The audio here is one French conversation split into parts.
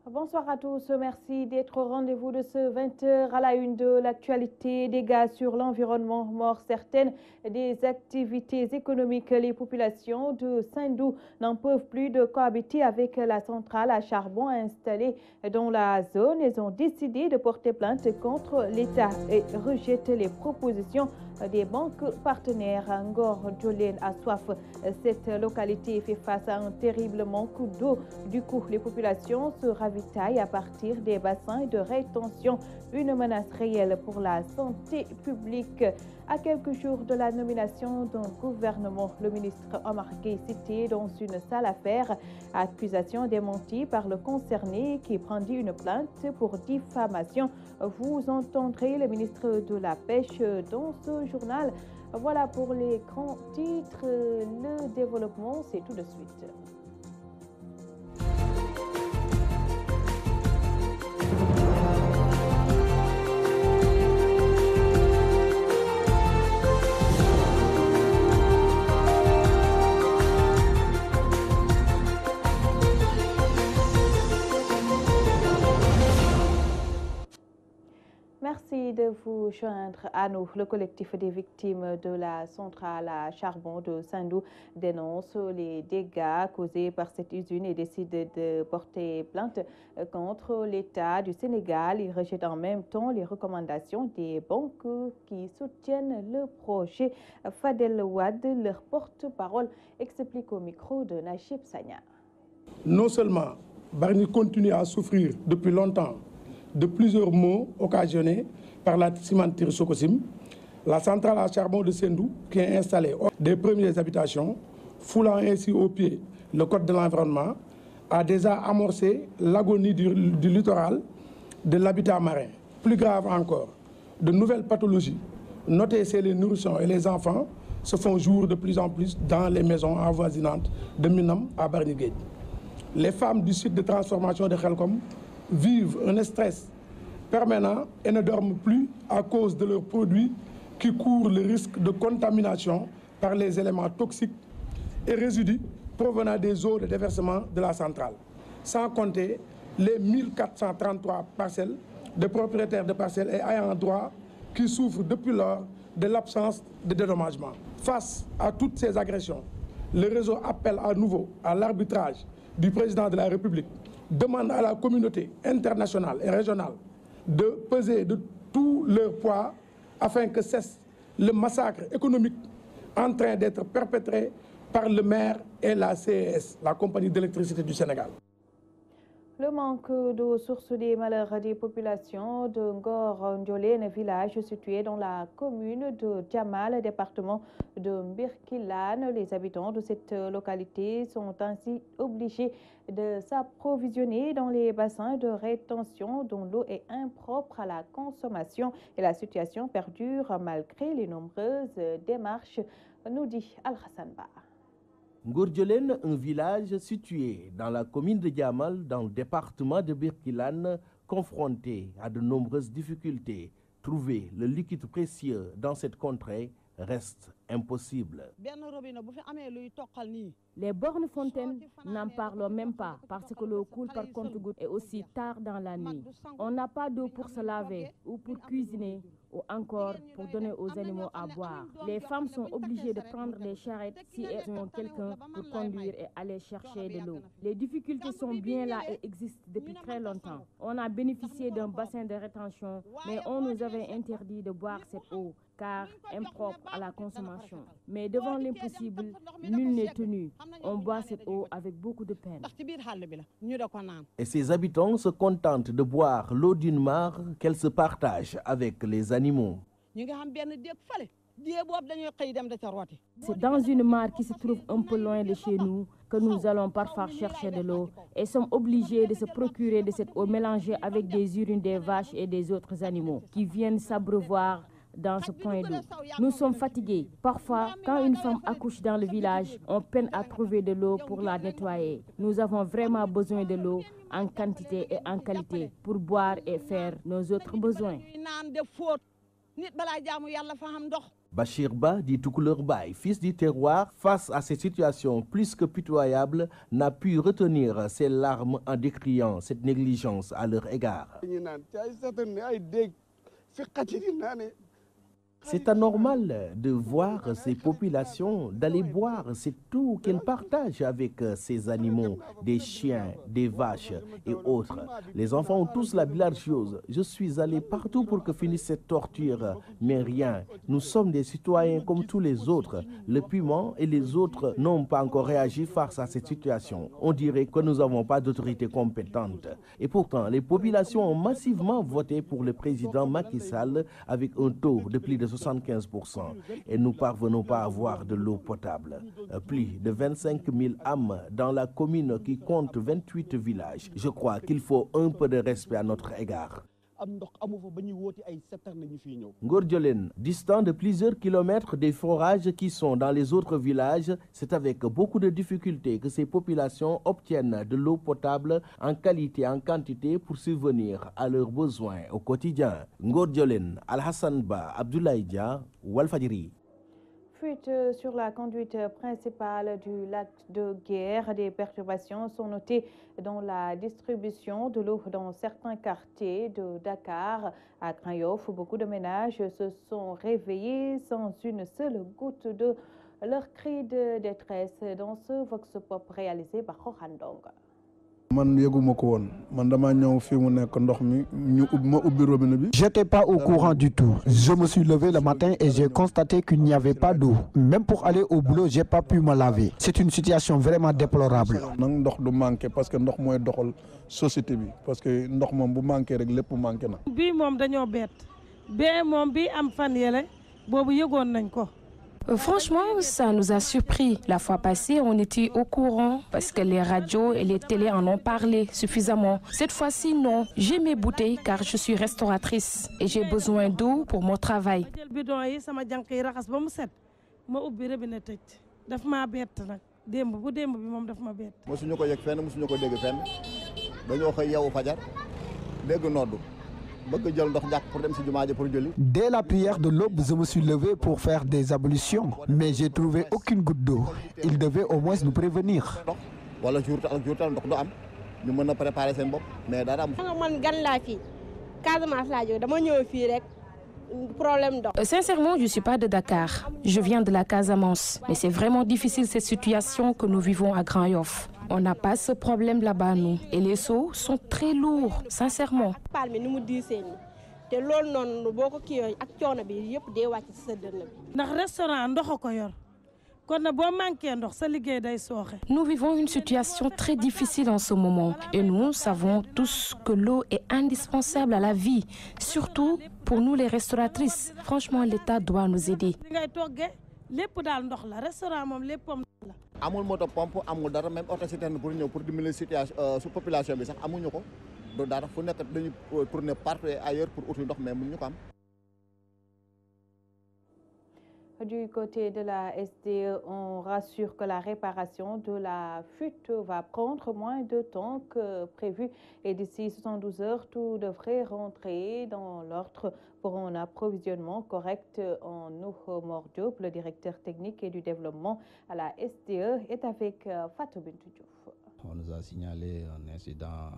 Bonsoir à tous, merci d'être au rendez-vous de ce 20h à la une de l'actualité. Dégâts sur l'environnement, mort certaines des activités économiques. Les populations de Sindou n'en peuvent plus de cohabiter avec la centrale à charbon installée dans la zone. Ils ont décidé de porter plainte contre l'État et rejettent les propositions des banques partenaires. Ngor Djolène a soif. Cette localité fait face à un terrible manque d'eau. Du coup, les populations se ravitaillent à partir des bassins de rétention. Une menace réelle pour la santé publique. À quelques jours de la nomination d'un gouvernement, le ministre Omar Gueye cité dans une sale affaire. Accusation démentie par le concerné qui brandit une plainte pour diffamation. Vous entendrez le ministre de la Pêche dans ce journal. Voilà pour les grands titres. Le développement, c'est tout de suite. Merci de vous joindre à nous. Le collectif des victimes de la centrale à charbon de Sindou dénonce les dégâts causés par cette usine et décide de porter plainte contre l'État du Sénégal. Il rejette en même temps les recommandations des banques qui soutiennent le projet. Fadel Ouad, leur porte-parole, explique au micro de Nachib Sagna. Non seulement Bargny continue à souffrir depuis longtemps de plusieurs maux occasionnés par la cimenterie Sococim, la centrale à charbon de Sindou, qui est installée des premières habitations, foulant ainsi au pied le code de l'environnement, a déjà amorcé l'agonie du littoral, de l'habitat marin. Plus grave encore, de nouvelles pathologies notées chez les nourrissons et les enfants se font jour de plus en plus dans les maisons avoisinantes de Minam à Bargny Guedj. Les femmes du site de transformation de Khelcom vivent un stress permanent et ne dorment plus à cause de leurs produits qui courent le risque de contamination par les éléments toxiques et résidus provenant des eaux de déversement de la centrale. Sans compter les 1433 parcelles de propriétaires de parcelles et ayants droit qui souffrent depuis lors de l'absence de dédommagement. Face à toutes ces agressions, le réseau appelle à nouveau à l'arbitrage du président de la République, demande à la communauté internationale et régionale de peser de tout leur poids afin que cesse le massacre économique en train d'être perpétré par le maire et la CES, la compagnie d'électricité du Sénégal. Le manque d'eau, source des malheurs des populations de Ngor Djolène, village situé dans la commune de Djamal, département de Birkilane. Les habitants de cette localité sont ainsi obligés de s'approvisionner dans les bassins de rétention dont l'eau est impropre à la consommation et la situation perdure malgré les nombreuses démarches, nous dit Al-Hassan Ba. Ngor Djolène, un village situé dans la commune de Djamal, dans le département de Birkilane, confronté à de nombreuses difficultés. Trouver le liquide précieux dans cette contrée reste impossible. Les bornes fontaines n'en parlons même pas parce que l'eau coule par compte-gouttes et aussi tard dans la nuit. On n'a pas d'eau pour se laver ou pour cuisiner ou encore pour donner aux animaux à boire. Les femmes sont obligées de prendre des charrettes si elles ont quelqu'un pour conduire et aller chercher de l'eau. Les difficultés sont bien là et existent depuis très longtemps. On a bénéficié d'un bassin de rétention, mais on nous avait interdit de boire cette eau car impropre à la consommation. Mais devant l'impossible, nul n'est tenu. On boit cette eau avec beaucoup de peine. Et ses habitants se contentent de boire l'eau d'une mare qu'elle se partage avec les animaux. C'est dans une mare qui se trouve un peu loin de chez nous que nous allons parfois chercher de l'eau et sommes obligés de se procurer de cette eau mélangée avec des urines des vaches et des autres animaux qui viennent s'abreuvoir dans ce point d'eau. Nous sommes fatigués. Parfois, quand une femme accouche dans le village, on peine à trouver de l'eau pour la nettoyer. Nous avons vraiment besoin de l'eau en quantité et en qualité pour boire et faire nos autres besoins. Bachir Ba, dit Toucouleur Baye, fils du terroir, face à cette situation plus que pitoyable, n'a pu retenir ses larmes en décriant cette négligence à leur égard. C'est anormal de voir ces populations d'aller boire cette eau qu'elles partagent avec ces animaux, des chiens, des vaches et autres. Les enfants ont tous la bilharziose. Je suis allé partout pour que finisse cette torture, mais rien. Nous sommes des citoyens comme tous les autres. Le piment et les autres n'ont pas encore réagi face à cette situation. On dirait que nous n'avons pas d'autorité compétente. Et pourtant, les populations ont massivement voté pour le président Macky Sall avec un taux de plus de 75%. Et nous ne parvenons pas à avoir de l'eau potable. Plus de 25 000 âmes dans la commune qui compte 28 villages. Je crois qu'il faut un peu de respect à notre égard. Ngordjolen, distant de plusieurs kilomètres des forages qui sont dans les autres villages, c'est avec beaucoup de difficultés que ces populations obtiennent de l'eau potable en qualité et en quantité pour subvenir à leurs besoins au quotidien. Ngordjolen, Al-Hassan Ba, Abdoulaye Dia, Walfadjri. Fuite sur la conduite principale du lac de Guiers. Des perturbations sont notées dans la distribution de l'eau dans certains quartiers de Dakar. À Grand Yoff, beaucoup de ménages se sont réveillés sans une seule goutte de leur cri de détresse dans ce Vox Pop réalisé par Rohan Dong. J'étais pas au courant du tout. Je me suis levé le matin et j'ai constaté qu'il n'y avait pas d'eau. Même pour aller au boulot, j'ai pas pu me laver. C'est une situation vraiment déplorable. Franchement, ça nous a surpris. La fois passée, on était au courant parce que les radios et les télés en ont parlé suffisamment. Cette fois-ci, non. J'ai mes bouteilles car je suis restauratrice et j'ai besoin d'eau pour mon travail. Dès la prière de l'aube, je me suis levé pour faire des ablutions, mais j'ai trouvé aucune goutte d'eau. Il devait au moins nous prévenir. Sincèrement, je ne suis pas de Dakar. Je viens de la Casamance. Mais c'est vraiment difficile cette situation que nous vivons à Grand Yoff. On n'a pas ce problème là-bas, nous. Et les seaux sont très lourds, sincèrement. Nous vivons une situation très difficile en ce moment. Et nous savons tous que l'eau est indispensable à la vie, surtout pour nous les restauratrices. Franchement, l'État doit nous aider. amul moto pompe amul dara même auto citerne pour ñëw pour dimbali situation su population bi sax amuñu ko do dara fu nekk dañu tourner partout ailleurs pour uti ndox mais mënuñu ko am. Du côté de la SDE, on rassure que la réparation de la fuite va prendre moins de temps que prévu et d'ici 72 heures, tout devrait rentrer dans l'ordre pour un approvisionnement correct en eau. Mor Diop, le directeur technique et du développement à la SDE, est avec Fatou Bintou Diouf. On nous a signalé un incident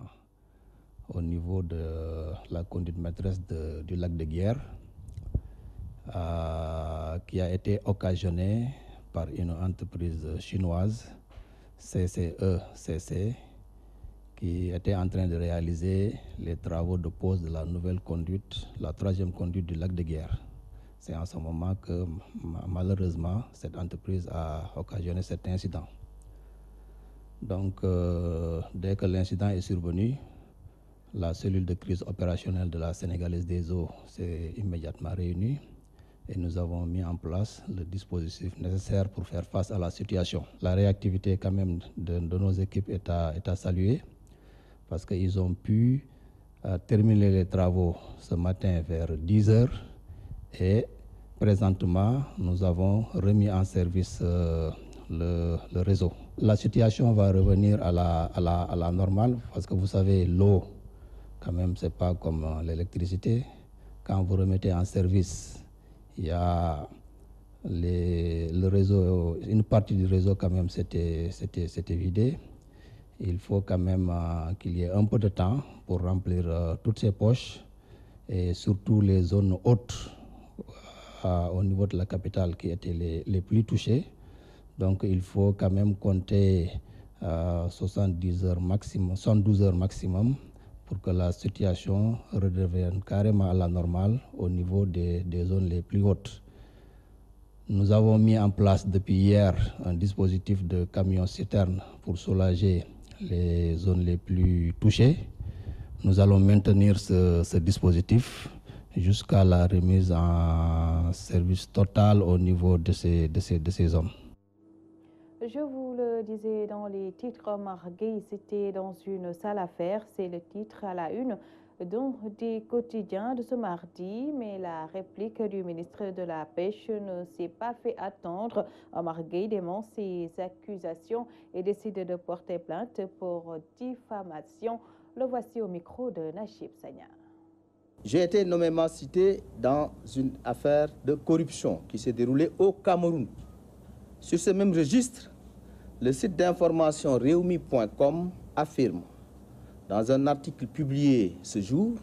au niveau de la conduite maîtresse du lac de Guiers. Qui a été occasionné par une entreprise chinoise, CCECC, qui était en train de réaliser les travaux de pose de la nouvelle conduite, la troisième conduite du lac de Guiers. C'est en ce moment que, malheureusement, cette entreprise a occasionné cet incident. Donc, dès que l'incident est survenu, la cellule de crise opérationnelle de la Sénégalaise des eaux s'est immédiatement réunie. Et nous avons mis en place le dispositif nécessaire pour faire face à la situation. La réactivité quand même de nos équipes est à saluer parce qu'ils ont pu terminer les travaux ce matin vers 10 heures et présentement nous avons remis en service le réseau. La situation va revenir à la normale parce que vous savez, l'eau quand même c'est pas comme l'électricité. Quand vous remettez en service, il y a le réseau, une partie du réseau quand même s'était vidée. Il faut quand même qu'il y ait un peu de temps pour remplir toutes ces poches et surtout les zones hautes au niveau de la capitale qui étaient les plus touchées. Donc il faut quand même compter 72 heures maximum pour que la situation redevienne carrément à la normale au niveau des zones les plus hautes. Nous avons mis en place depuis hier un dispositif de camions-citernes pour soulager les zones les plus touchées. Nous allons maintenir ce dispositif jusqu'à la remise en service total au niveau de ces zones. Je vous le disais dans les titres, Omar Gueye, c'était dans une sale affaire. C'est le titre à la une des quotidiens de ce mardi, mais la réplique du ministre de la Pêche ne s'est pas fait attendre. Omar Gueye dément ces accusations et décide de porter plainte pour diffamation. Le voici au micro de Nachib Sagna. J'ai été nommément cité dans une affaire de corruption qui s'est déroulée au Cameroun. Sur ce même registre, le site d'information Réumi.com affirme, dans un article publié ce jour,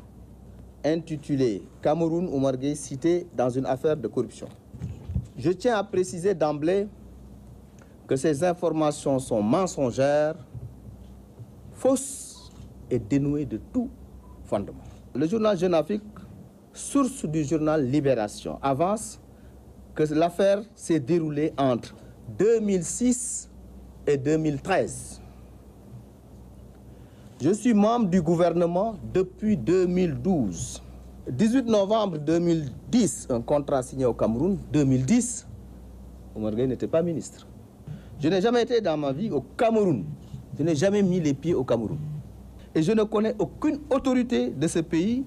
intitulé « Cameroun, Omar Gueye cité dans une affaire de corruption ». Je tiens à préciser d'emblée que ces informations sont mensongères, fausses et dénuées de tout fondement. Le journal Jeune Afrique, source du journal Libération, avance que l'affaire s'est déroulée entre 2006 et 2013. Je suis membre du gouvernement depuis 2012. 18 novembre 2010, un contrat signé au Cameroun. 2010, Omar Gueye n'était pas ministre. Je n'ai jamais été dans ma vie au Cameroun. Je n'ai jamais mis les pieds au Cameroun. Et je ne connais aucune autorité de ce pays,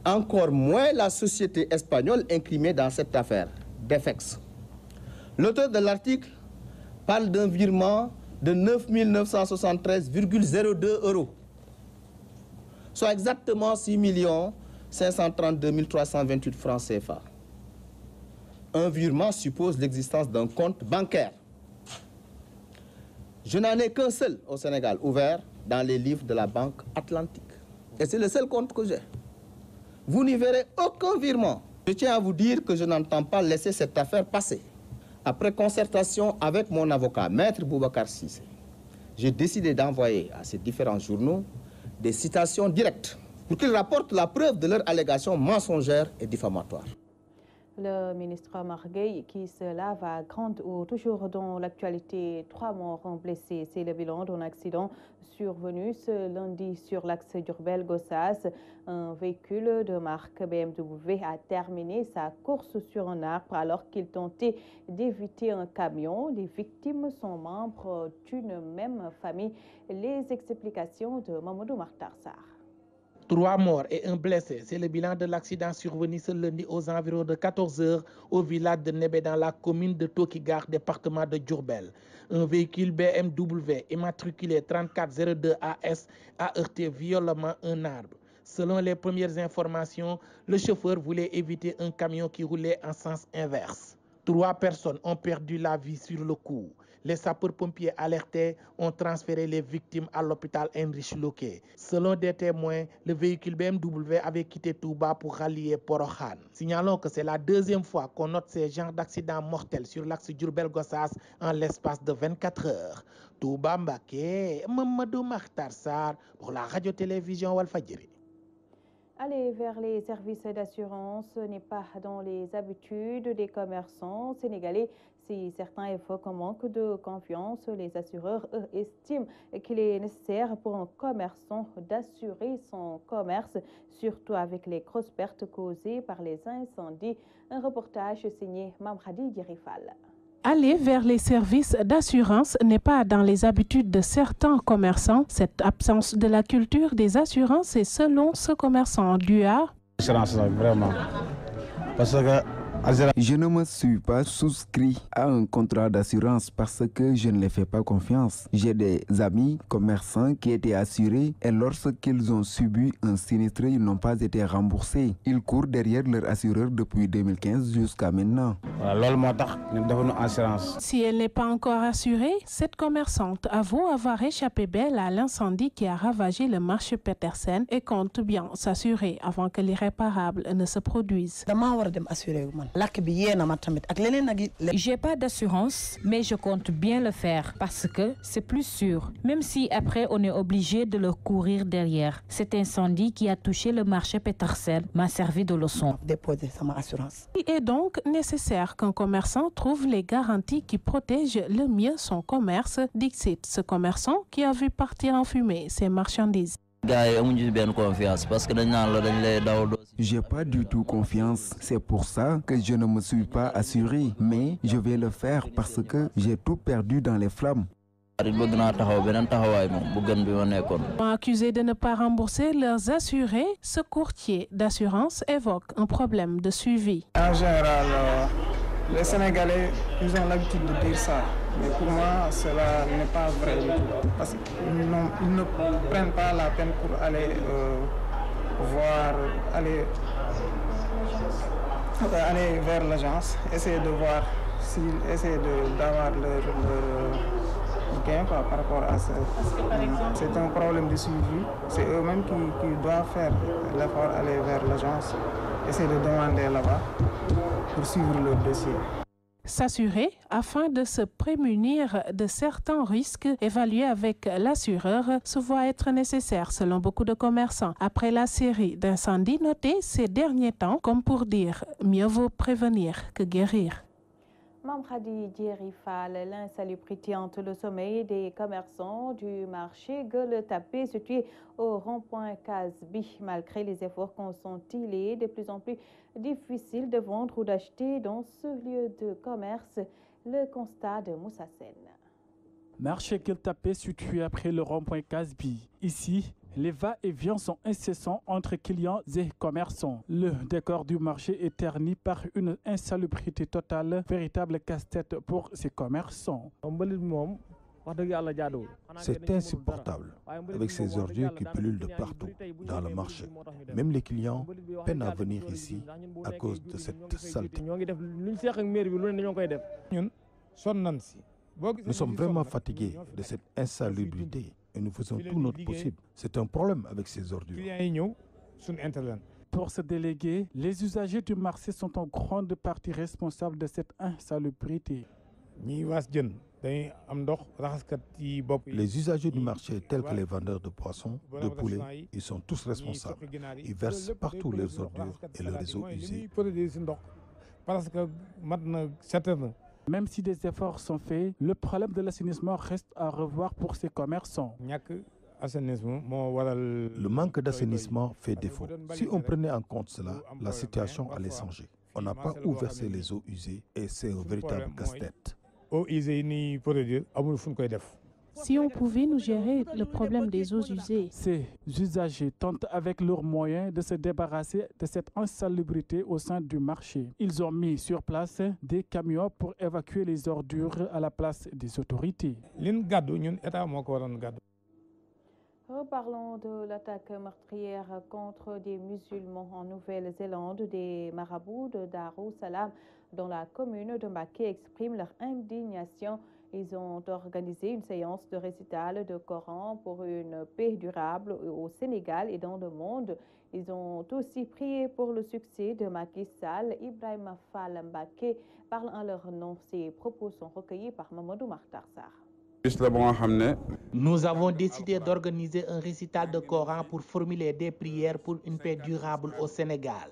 encore moins la société espagnole incriminée dans cette affaire, Defex. L'auteur de l'article parle d'un virement de 9 973,02 €, soit exactement 6 532 328 francs CFA. Un virement suppose l'existence d'un compte bancaire. Je n'en ai qu'un seul au Sénégal, ouvert dans les livres de la Banque Atlantique. Et c'est le seul compte que j'ai. Vous n'y verrez aucun virement. Je tiens à vous dire que je n'entends pas laisser cette affaire passer. Après concertation avec mon avocat, Maître Boubacar Cissé, j'ai décidé d'envoyer à ces différents journaux des citations directes pour qu'ils rapportent la preuve de leurs allégations mensongères et diffamatoires. Le ministre Omar Gueye qui se lave à grande eau. Toujours dans l'actualité, 3 morts blessés. C'est le bilan d'un accident survenu ce lundi sur l'axe Diourbel-Gossas. Un véhicule de marque BMW a terminé sa course sur un arbre alors qu'il tentait d'éviter un camion. Les victimes sont membres d'une même famille. Les explications de Mamadou Martarsar. 3 morts et 1 blessé, c'est le bilan de l'accident survenu ce lundi aux environs de 14 h au village de Nébé dans la commune de Tokigar, département de Diourbel. Un véhicule BMW immatriculé 3402 AS a heurté violemment un arbre. Selon les premières informations, le chauffeur voulait éviter un camion qui roulait en sens inverse. 3 personnes ont perdu la vie sur le coup. Les sapeurs-pompiers alertés ont transféré les victimes à l'hôpital Heinrich Loquet. Selon des témoins, le véhicule BMW avait quitté Touba pour rallier Porokhan. Signalons que c'est la 2e fois qu'on note ces genres d'accidents mortels sur l'axe Diourbel-Gossas en l'espace de 24 heures. Touba Mbaké, Mamadou Makhtarsar pour la radio-télévision Walfadjiri. Aller vers les services d'assurance n'est pas dans les habitudes des commerçants sénégalais. Si certains évoquent un manque de confiance, les assureurs, eux, estiment qu'il est nécessaire pour un commerçant d'assurer son commerce, surtout avec les grosses pertes causées par les incendies. Un reportage signé Mamradi Dirifal. Aller vers les services d'assurance n'est pas dans les habitudes de certains commerçants. Cette absence de la culture des assurances est selon ce commerçant dû à... Assurance, vraiment. Parce que Je ne me suis pas souscrit à un contrat d'assurance parce que je ne les fais pas confiance. J'ai des amis commerçants qui étaient assurés et lorsqu'ils ont subi un sinistre, ils n'ont pas été remboursés. Ils courent derrière leur assureur depuis 2015 jusqu'à maintenant. Si elle n'est pas encore assurée, cette commerçante avoue avoir échappé belle à l'incendie qui a ravagé le marché Petersen et compte bien s'assurer avant que l'irréparable ne se produise. J'ai pas d'assurance, mais je compte bien le faire parce que c'est plus sûr, même si après on est obligé de le courir derrière. Cet incendie qui a touché le marché Petersen m'a servi de leçon. Il est donc nécessaire qu'un commerçant trouve les garanties qui protègent le mieux son commerce, dixit ce commerçant qui a vu partir en fumée ses marchandises. J'ai pas du tout confiance, c'est pour ça que je ne me suis pas assuré, mais je vais le faire parce que j'ai tout perdu dans les flammes. Accusés de ne pas rembourser leurs assurés, ce courtier d'assurance évoque un problème de suivi. En général, les Sénégalais, ils ont l'habitude de dire ça. Mais pour moi, cela n'est pas vrai du tout. Parce qu'ils ne prennent pas la peine pour aller aller vers l'agence, essayer de voir essayer d'avoir leur gain par rapport à ça. C'est un problème de suivi. C'est eux-mêmes qui doivent faire l'effort d'aller vers l'agence, essayer de demander là-bas pour suivre leur dossier. S'assurer afin de se prémunir de certains risques évalués avec l'assureur se voit être nécessaire selon beaucoup de commerçants. Après la série d'incendies notés ces derniers temps, comme pour dire mieux vaut prévenir que guérir. Mamkhadi Djerifal, l'insalubrité entre le sommeil des commerçants du marché Gueule-Tapée situé au rond-point Casbi. Malgré les efforts consentis, il est de plus en plus difficile de vendre ou d'acheter dans ce lieu de commerce. Le constat de Moussa Sen. Marché Gueule-Tapée situé après le rond-point Casbi. Ici, les va-et-vient sont incessants entre clients et commerçants. Le décor du marché est terni par une insalubrité totale, véritable casse-tête pour ces commerçants. C'est insupportable, avec ces ordures qui pullulent de partout dans le marché. Même les clients peinent à venir ici à cause de cette saleté. Nous sommes vraiment fatigués de cette insalubrité et nous faisons tout notre possible. C'est un problème avec ces ordures. Pour se déléguer, les usagers du marché sont en grande partie responsables de cette insalubrité. Les usagers du marché, tels que les vendeurs de poissons, de poulets, ils sont tous responsables. Ils versent partout leurs ordures et leurs eaux usées. Même si des efforts sont faits, le problème de l'assainissement reste à revoir pour ces commerçants. Le manque d'assainissement fait défaut. Si on prenait en compte cela, la situation allait changer. On n'a pas où verser les eaux usées et c'est un véritable casse-tête. Si on pouvait nous gérer le problème des eaux usées. Ces usagers tentent avec leurs moyens de se débarrasser de cette insalubrité au sein du marché. Ils ont mis sur place des camions pour évacuer les ordures à la place des autorités. Reparlons de l'attaque meurtrière contre des musulmans en Nouvelle-Zélande. Des marabouts de Darussalam dans la commune de Mbacké expriment leur indignation. Ils ont organisé une séance de récital de Coran pour une paix durable au Sénégal et dans le monde. Ils ont aussi prié pour le succès de Macky Sall. Ibrahima Fall Mbacké parle en leur nom. Ces propos sont recueillis par Mamadou Makhtar Sarr. Nous avons décidé d'organiser un récital de Coran pour formuler des prières pour une paix durable au Sénégal.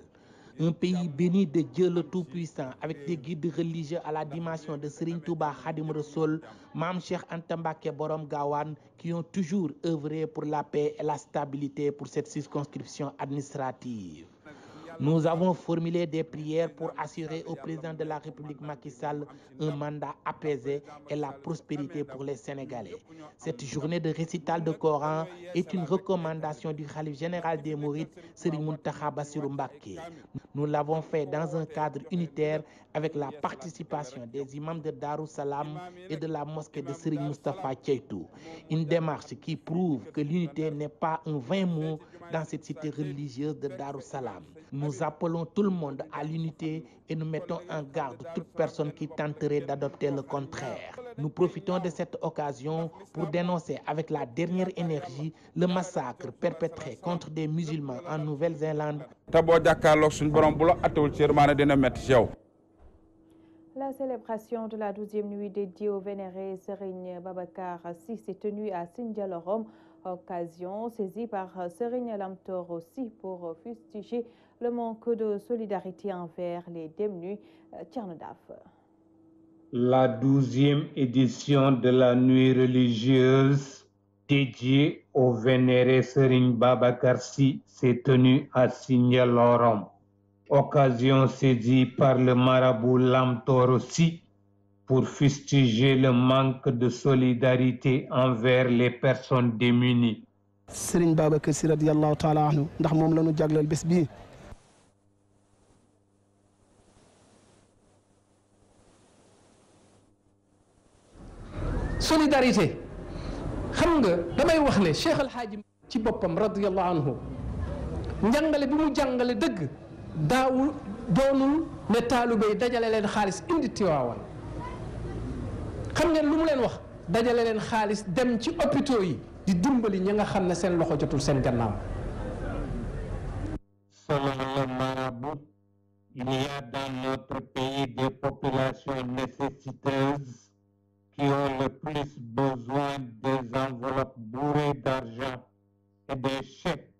Un pays béni de Dieu le Tout-Puissant, avec des guides religieux à la dimension de Serigne Touba Khadim Rassoul, Mame Cheikh Anta Mbacké Borom Gawane, qui ont toujours œuvré pour la paix et la stabilité pour cette circonscription administrative. Nous avons formulé des prières pour assurer au président de la République Macky Sall un mandat apaisé et la prospérité pour les Sénégalais. Cette journée de récital de Coran est une recommandation du khalife général des Mourides, Serigne Mountakha Bassirou Mbacké. Nous l'avons fait dans un cadre unitaire avec la participation des imams de Darou Salam et de la mosquée de Serigne Moustapha Ceytou. Une démarche qui prouve que l'unité n'est pas un vain mot dans cette cité religieuse de Darou Salam. Nous appelons tout le monde à l'unité et nous mettons en garde toute personne qui tenterait d'adopter le contraire. Nous profitons de cette occasion pour dénoncer avec la dernière énergie le massacre perpétré contre des musulmans en Nouvelle-Zélande. La célébration de la 12e nuit dédiée au vénéré Serigne Babacar Sy s'est tenue à Sindialorom, occasion saisie par Serigne Lamtor aussi pour fustiger le manque de solidarité envers les démunis. Tchernodaf. La 12e édition de la nuit religieuse dédiée au vénéré Serigne Babacar Sy s'est tenue à Sindialorom. Occasion saisie par le marabout Lamtor Sy pour fustiger le manque de solidarité envers les personnes démunies. Serigne Babacar Sy radiyallahu ta'ala anhu ndax moom la ñu jagleel bés bii. Solidarité xam nga damay wax ne Cheikh El Hadji ci boppam radiyallahu anhu njàngale bi mu jàngale dëgg daawul doonul ne taalibe yi dajale leen xaalis indi Tiwaawan xam ngeen lu mu leen wax dajale leen xaalis dem ci hôpitaux yi di dimbali ñi nga xam ne seen loxo jotul seen gannaaw. Selon le marabout, il y a dans notre pays des populations nécessiteuses qui ont le plus besoin des enveloppes bourrées d'argent et des chèques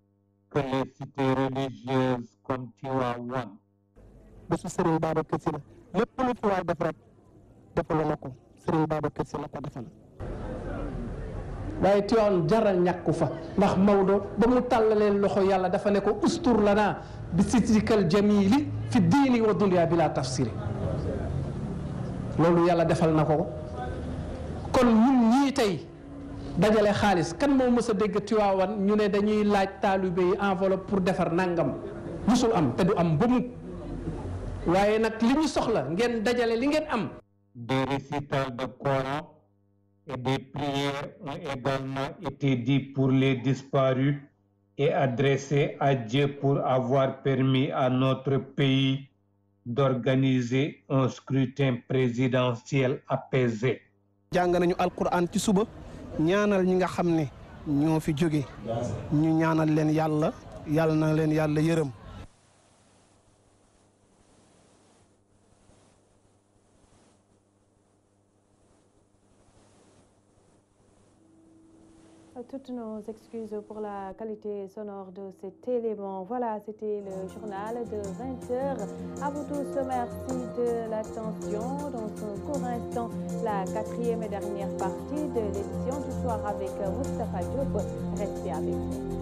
que les cités religieuses comme Tivaouane. bésu Serigne Babacar Sy la lépp lu fi waay def rek defaloo na ko Serigne Babacar Sy la ko defal. waaye Tiwaawan jaral ñàkku fa ndax Maodo ba mu tàllalee loxo yàlla dafa ne ko ustur lana bi sitrikal jamili fi diini wa dunya bila tafsiri loolu yàlla defal na ko. kon ñun ñii tey dajale xaalis kan moo mës a dégg Tiwaawan ñu ne dañuy laaj taalibe yi enveloppe pour defar nangam musul am te du am ba mu waaye nag li ñu soxla ngeen dajale li ngeen am. Des récitals de Coran et des prières ont également été dits pour les disparus et adressés à Dieu pour avoir permis à notre pays d'organiser un scrutin présidentiel apaisé. jàng nañu alquran ci suba ñaanal ñi nga xam ne ñoo fi jóge ñu ñaanal leen yàlla yàlla na leen yàlla yërëm. Toutes nos excuses pour la qualité sonore de cet élément. Voilà, c'était le journal de 20h. À vous tous, merci de l'attention. Dans un court instant, la 4e et dernière partie de l'édition du soir avec Moustapha Diop. Restez avec nous.